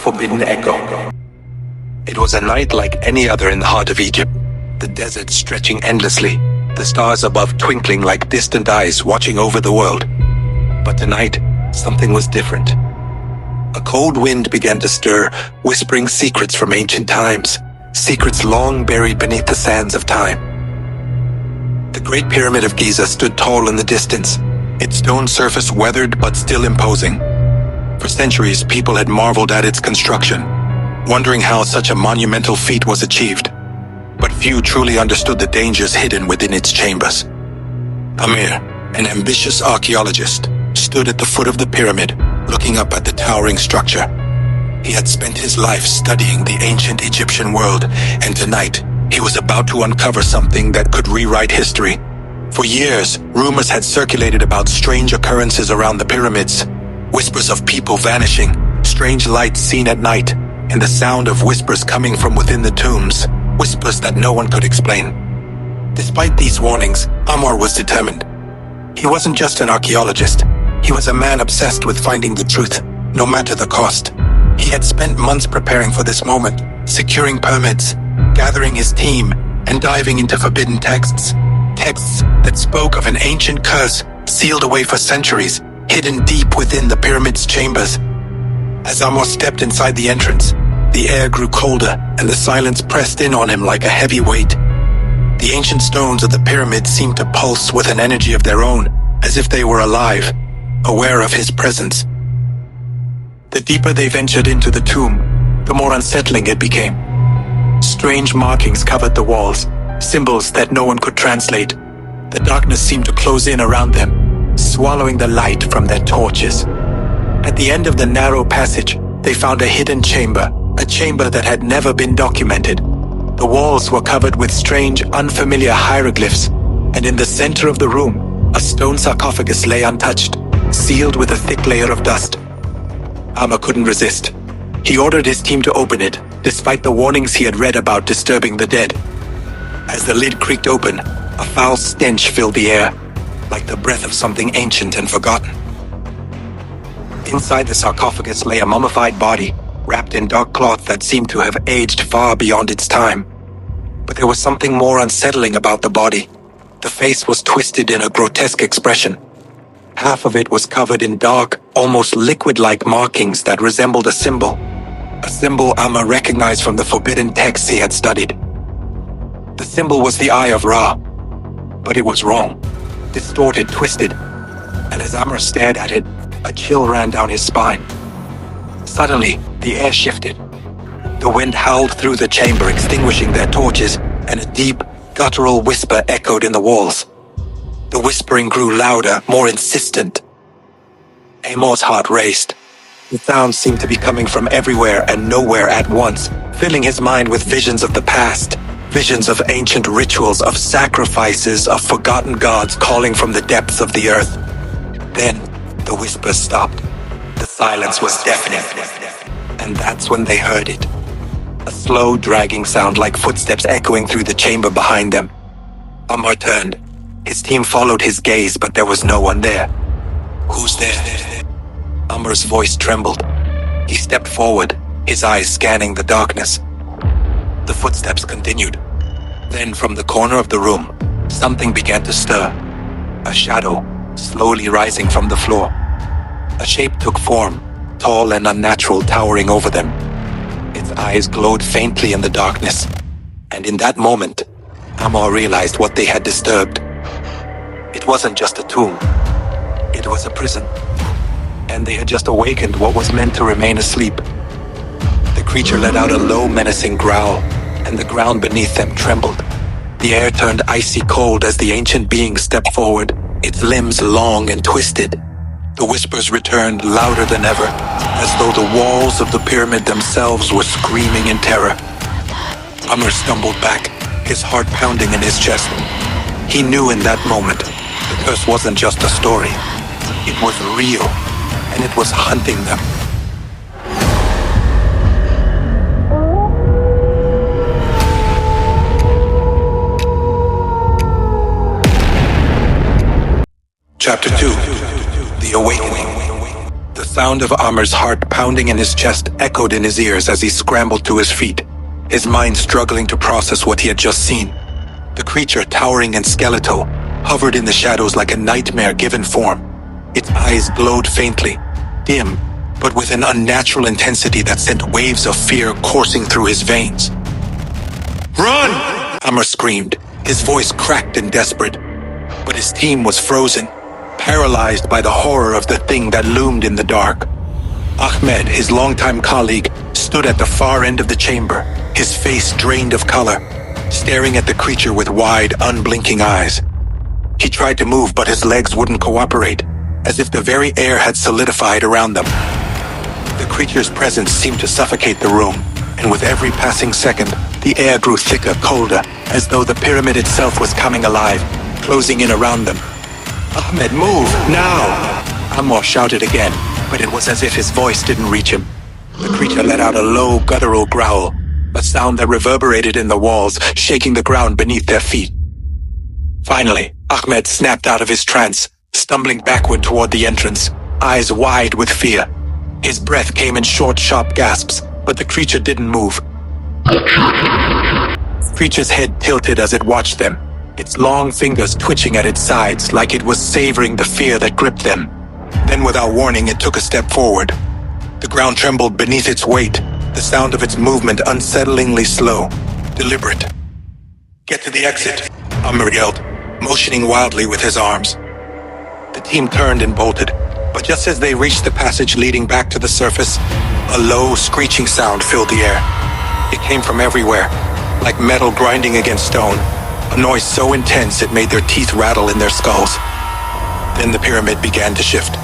forbidden echo. It was a night like any other in the heart of Egypt, the desert stretching endlessly, the stars above twinkling like distant eyes watching over the world. But tonight, something was different. A cold wind began to stir, whispering secrets from ancient times, secrets long buried beneath the sands of time. The Great Pyramid of Giza stood tall in the distance, its stone surface weathered but still imposing. For centuries, people had marveled at its construction, wondering how such a monumental feat was achieved. But few truly understood the dangers hidden within its chambers. Amir, an ambitious archaeologist, stood at the foot of the pyramid, looking up at the towering structure. He had spent his life studying the ancient Egyptian world, and tonight, he was about to uncover something that could rewrite history. For years, rumors had circulated about strange occurrences around the pyramids, whispers of people vanishing, strange lights seen at night, and the sound of whispers coming from within the tombs, whispers that no one could explain. Despite these warnings, Amr was determined. He wasn't just an archaeologist. He was a man obsessed with finding the truth, no matter the cost. He had spent months preparing for this moment, securing permits, gathering his team, and diving into forbidden texts. Texts that spoke of an ancient curse sealed away for centuries, hidden deep within the pyramid's chambers. As Amr stepped inside the entrance, the air grew colder and the silence pressed in on him like a heavy weight. The ancient stones of the pyramid seemed to pulse with an energy of their own, as if they were alive, aware of his presence. The deeper they ventured into the tomb, the more unsettling it became. Strange markings covered the walls, symbols that no one could translate. The darkness seemed to close in around them, swallowing the light from their torches. At the end of the narrow passage, they found a hidden chamber, a chamber that had never been documented. The walls were covered with strange, unfamiliar hieroglyphs, and in the center of the room, a stone sarcophagus lay untouched, sealed with a thick layer of dust. Amr couldn't resist. He ordered his team to open it, despite the warnings he had read about disturbing the dead. As the lid creaked open, a foul stench filled the air, like the breath of something ancient and forgotten. Inside the sarcophagus lay a mummified body, wrapped in dark cloth that seemed to have aged far beyond its time. But there was something more unsettling about the body. The face was twisted in a grotesque expression. Half of it was covered in dark, almost liquid-like markings that resembled a symbol Amr recognized from the forbidden texts he had studied. The symbol was the Eye of Ra, but it was wrong, distorted, twisted, and as Amr stared at it, a chill ran down his spine. Suddenly, the air shifted. The wind howled through the chamber, extinguishing their torches, and a deep, guttural whisper echoed in the walls. The whispering grew louder, more insistent. Amor's heart raced. The sounds seemed to be coming from everywhere and nowhere at once, filling his mind with visions of the past, visions of ancient rituals, of sacrifices, of forgotten gods calling from the depths of the earth. Then, the whispers stopped. The silence was deafening, and that's when they heard it. A slow, dragging sound like footsteps echoing through the chamber behind them. Amr turned. His team followed his gaze, but there was no one there. "Who's there?" Amr's voice trembled. He stepped forward, his eyes scanning the darkness. The footsteps continued. Then from the corner of the room, something began to stir. A shadow, slowly rising from the floor. A shape took form, tall and unnatural, towering over them. Its eyes glowed faintly in the darkness. And in that moment, Amr realized what they had disturbed. It wasn't just a tomb. It was a prison. And they had just awakened what was meant to remain asleep. The creature let out a low, menacing growl, and the ground beneath them trembled. The air turned icy cold as the ancient being stepped forward, its limbs long and twisted. The whispers returned louder than ever, as though the walls of the pyramid themselves were screaming in terror. Amr stumbled back, his heart pounding in his chest. He knew in that moment, the curse wasn't just a story. It was real, and it was hunting them. Chapter 2. The Awakening. The sound of Amar's heart pounding in his chest echoed in his ears as he scrambled to his feet, his mind struggling to process what he had just seen. The creature, towering and skeletal, hovered in the shadows like a nightmare given form. Its eyes glowed faintly, dim, but with an unnatural intensity that sent waves of fear coursing through his veins. "Run!" Amar screamed, his voice cracked and desperate. But his team was frozen, paralyzed by the horror of the thing that loomed in the dark. Ahmed, his longtime colleague, stood at the far end of the chamber, his face drained of color, staring at the creature with wide, unblinking eyes. He tried to move, but his legs wouldn't cooperate, as if the very air had solidified around them. The creature's presence seemed to suffocate the room, and with every passing second, the air grew thicker, colder, as though the pyramid itself was coming alive, closing in around them. "Ahmed, move, now!" Amar shouted again, but it was as if his voice didn't reach him. The creature let out a low, guttural growl, a sound that reverberated in the walls, shaking the ground beneath their feet. Finally, Ahmed snapped out of his trance, stumbling backward toward the entrance, eyes wide with fear. His breath came in short, sharp gasps, but the creature didn't move. The creature's head tilted as it watched them, its long fingers twitching at its sides like it was savoring the fear that gripped them. Then without warning, it took a step forward. The ground trembled beneath its weight, the sound of its movement unsettlingly slow, deliberate. "Get to the exit," Amr yelled, motioning wildly with his arms. The team turned and bolted, but just as they reached the passage leading back to the surface, a low, screeching sound filled the air. It came from everywhere, like metal grinding against stone, a noise so intense it made their teeth rattle in their skulls. Then the pyramid began to shift.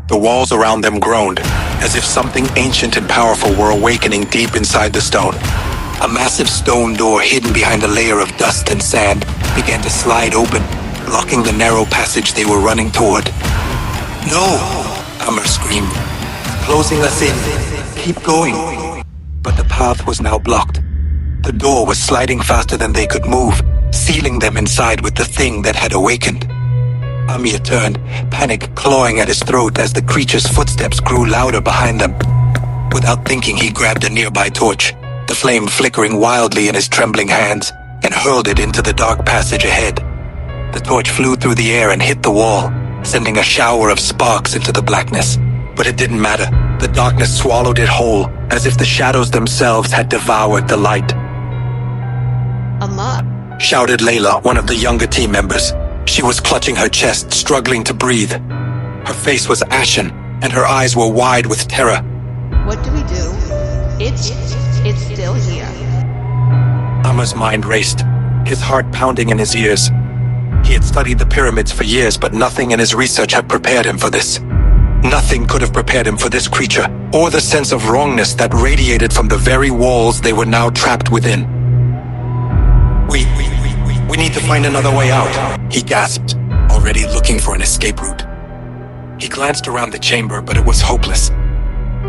The walls around them groaned, as if something ancient and powerful were awakening deep inside the stone. A massive stone door hidden behind a layer of dust and sand began to slide open, blocking the narrow passage they were running toward. "No!" Amr screamed. "Closing us in. Keep going." But the path was now blocked. The door was sliding faster than they could move, sealing them inside with the thing that had awakened. Amir turned, panic clawing at his throat as the creature's footsteps grew louder behind them. Without thinking, he grabbed a nearby torch, the flame flickering wildly in his trembling hands, and hurled it into the dark passage ahead. The torch flew through the air and hit the wall, sending a shower of sparks into the blackness. But it didn't matter. The darkness swallowed it whole, as if the shadows themselves had devoured the light. Amar, Shouted Layla, one of the younger team members. She was clutching her chest, struggling to breathe. Her face was ashen, and her eyes were wide with terror. what do we do? It's still here. Amar's mind raced, his heart pounding in his ears. He had studied the pyramids for years, but nothing in his research had prepared him for this. Nothing could have prepared him for this creature, or the sense of wrongness that radiated from the very walls they were now trapped within. We need to find another way out, he gasped, already looking for an escape route. He glanced around the chamber, but it was hopeless.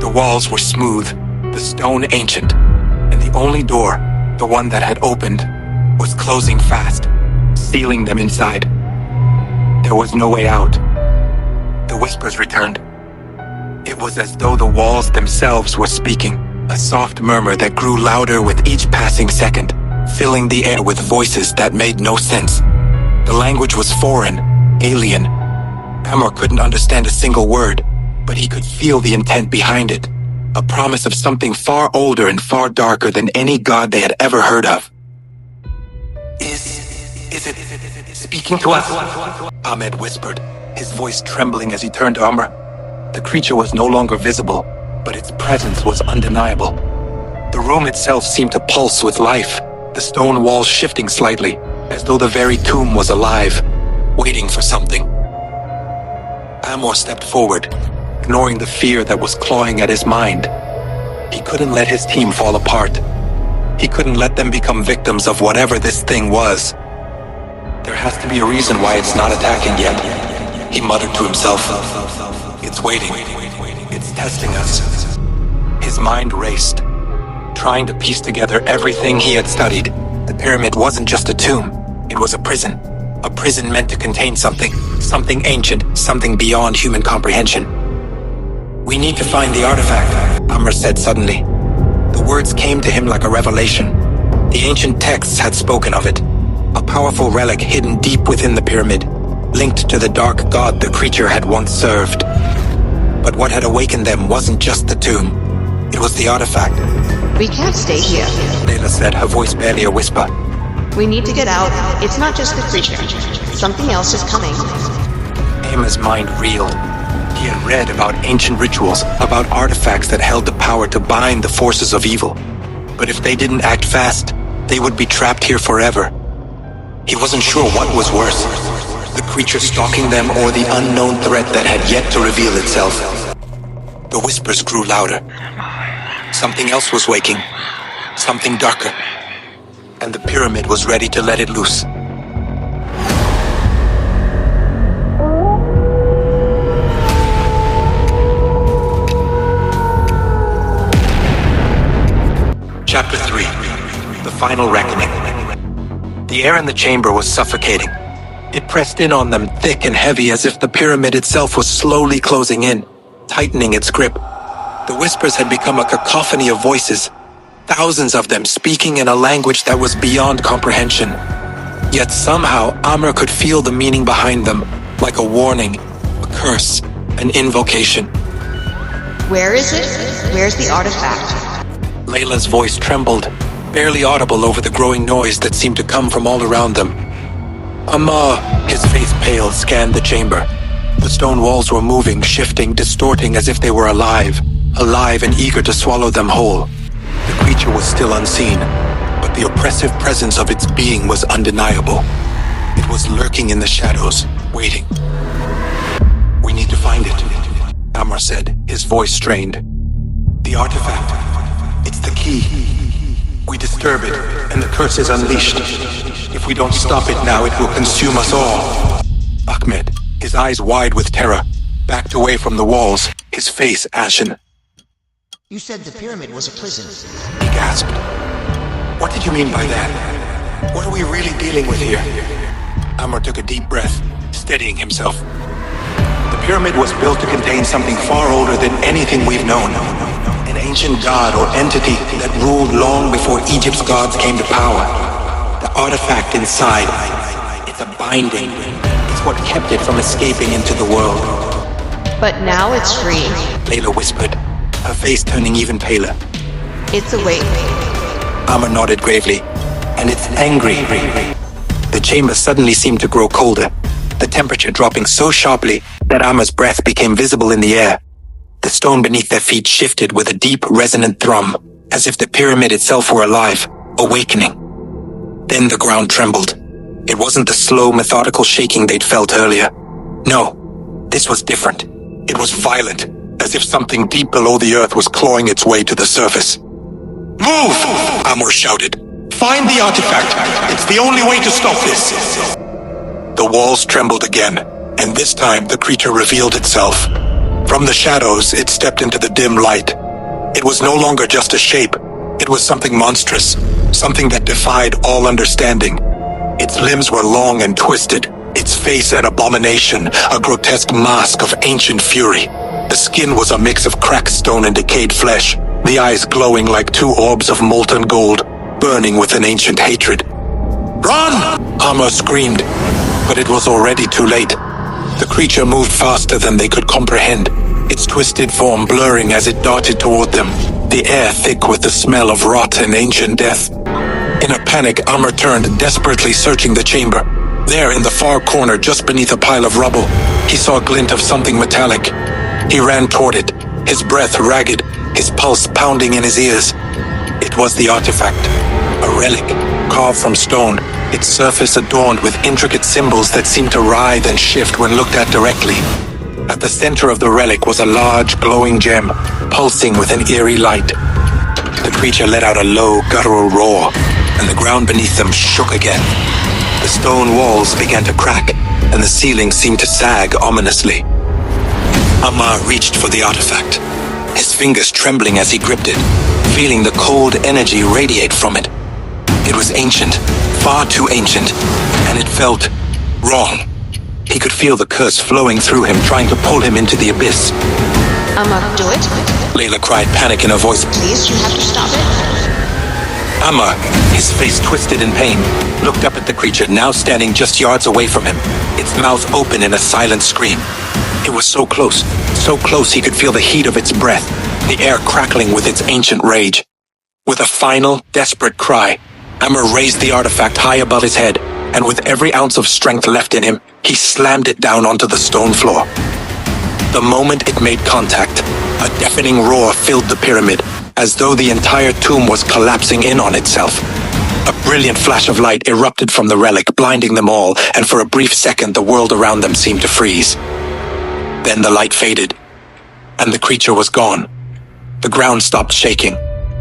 The walls were smooth, the stone ancient, and the only door, the one that had opened, was closing fast, sealing them inside. There was no way out. The whispers returned. It was as though the walls themselves were speaking, a soft murmur that grew louder with each passing second, filling the air with voices that made no sense. The language was foreign, alien. Amor couldn't understand a single word, but he could feel the intent behind it, a promise of something far older and far darker than any god they had ever heard of. Is it speaking to us? Ahmed whispered, his voice trembling as he turned to Amr. The creature was no longer visible, but its presence was undeniable. The room itself seemed to pulse with life, the stone walls shifting slightly, as though the very tomb was alive, waiting for something. Amor stepped forward, ignoring the fear that was clawing at his mind. He couldn't let his team fall apart. He couldn't let them become victims of whatever this thing was. There has to be a reason why it's not attacking yet, he muttered to himself. It's waiting. It's testing us. His mind raced, trying to piece together everything he had studied. The pyramid wasn't just a tomb. It was a prison meant to contain something ancient, something beyond human comprehension. We need to find the artifact, Amr said suddenly. The words came to him like a revelation. The ancient texts had spoken of it. A powerful relic hidden deep within the pyramid, linked to the dark god the creature had once served. But what had awakened them wasn't just the tomb. It was the artifact. We can't stay here. Layla said, her voice barely a whisper. We need to get out. It's not just the creature. Something else is coming. Amr's mind reeled. He had read about ancient rituals, about artifacts that held the power to bind the forces of evil. But if they didn't act fast, they would be trapped here forever. He wasn't sure what was worse, the creature stalking them or the unknown threat that had yet to reveal itself. The whispers grew louder. Something else was waking, something darker, and the pyramid was ready to let it loose. Chapter 3. The Final Reckoning. The air in the chamber was suffocating. It pressed in on them thick and heavy as if the pyramid itself was slowly closing in, tightening its grip. The whispers had become a cacophony of voices, thousands of them speaking in a language that was beyond comprehension. Yet somehow Amr could feel the meaning behind them, like a warning, a curse, an invocation. Where is it? Where's the artifact? Layla's voice trembled, barely audible over the growing noise that seemed to come from all around them. Amr, his face pale, scanned the chamber. The stone walls were moving, shifting, distorting as if they were alive and eager to swallow them whole. The creature was still unseen, but the oppressive presence of its being was undeniable. It was lurking in the shadows, waiting. We need to find it, Amr said, his voice strained. The artifact. It's the key. We disturb it, and the curse is unleashed. If we don't stop it now, it will consume us all. Ahmed, his eyes wide with terror, backed away from the walls, his face ashen. You said the pyramid was a prison. He gasped. What did you mean by that? What are we really dealing with here? Amr took a deep breath, steadying himself. The pyramid was built to contain something far older than anything we've known. An ancient god or entity that ruled long before Egypt's gods came to power. The artifact inside, it's a binding. It's what kept it from escaping into the world. But now it's free. Layla whispered, her face turning even paler. It's awake. Amr nodded gravely. And it's angry. The chamber suddenly seemed to grow colder, the temperature dropping so sharply that Amr's breath became visible in the air. The stone beneath their feet shifted with a deep, resonant thrum, as if the pyramid itself were alive, awakening. Then the ground trembled. It wasn't the slow, methodical shaking they'd felt earlier. No, this was different. It was violent, as if something deep below the earth was clawing its way to the surface. Move! Amr shouted. Find the artifact! It's the only way to stop this! The walls trembled again, and this time the creature revealed itself. From the shadows, it stepped into the dim light. It was no longer just a shape. It was something monstrous, something that defied all understanding. Its limbs were long and twisted, its face an abomination, a grotesque mask of ancient fury. The skin was a mix of cracked stone and decayed flesh, the eyes glowing like two orbs of molten gold, burning with an ancient hatred. Run! Amr screamed, but it was already too late. The creature moved faster than they could comprehend, its twisted form blurring as it darted toward them, the air thick with the smell of rot and ancient death. In a panic, Amr turned, desperately searching the chamber. There, in the far corner, just beneath a pile of rubble, he saw a glint of something metallic. He ran toward it, his breath ragged, his pulse pounding in his ears. It was the artifact, a relic, carved from stone, its surface adorned with intricate symbols that seemed to writhe and shift when looked at directly. At the center of the relic was a large, glowing gem, pulsing with an eerie light. The creature let out a low, guttural roar, and the ground beneath them shook again. The stone walls began to crack, and the ceiling seemed to sag ominously. Amr reached for the artifact, his fingers trembling as he gripped it, feeling the cold energy radiate from it. It was ancient, far too ancient, and it felt wrong. He could feel the curse flowing through him, trying to pull him into the abyss. Do it. Layla cried, panic in her voice. Please, you have to stop it. Ammar, his face twisted in pain, looked up at the creature now standing just yards away from him, its mouth open in a silent scream. It was so close he could feel the heat of its breath, the air crackling with its ancient rage. With a final, desperate cry, Ammar raised the artifact high above his head, and with every ounce of strength left in him, he slammed it down onto the stone floor. The moment it made contact, a deafening roar filled the pyramid, as though the entire tomb was collapsing in on itself. A brilliant flash of light erupted from the relic, blinding them all, and for a brief second the world around them seemed to freeze. Then the light faded, and the creature was gone. The ground stopped shaking.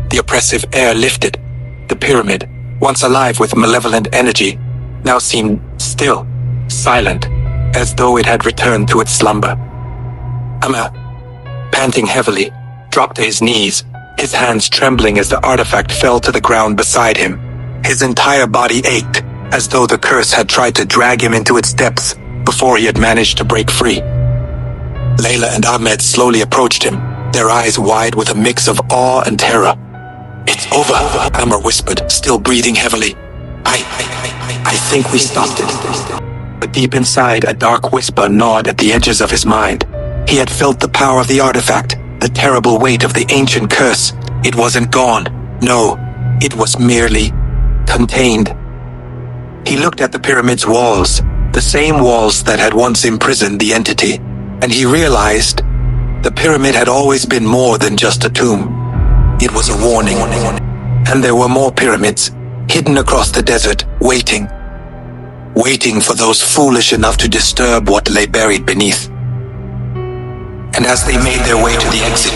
The oppressive air lifted. The pyramid, once alive with malevolent energy, now seemed still, silent, as though it had returned to its slumber. Ammar, panting heavily, dropped to his knees, his hands trembling as the artifact fell to the ground beside him. His entire body ached, as though the curse had tried to drag him into its depths before he had managed to break free. Layla and Ahmed slowly approached him, their eyes wide with a mix of awe and terror. "It's over," Ammar whispered, still breathing heavily. I think we stopped it." But deep inside, a dark whisper gnawed at the edges of his mind. He had felt the power of the artifact, the terrible weight of the ancient curse. It wasn't gone. No, it was merely contained. He looked at the pyramid's walls, the same walls that had once imprisoned the entity, and he realized the pyramid had always been more than just a tomb. It was a warning. And there were more pyramids, hidden across the desert, waiting for those foolish enough to disturb what lay buried beneath. And as they made their way to the exit,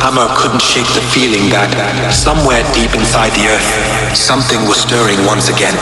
Ammar couldn't shake the feeling that, somewhere deep inside the earth, something was stirring once again.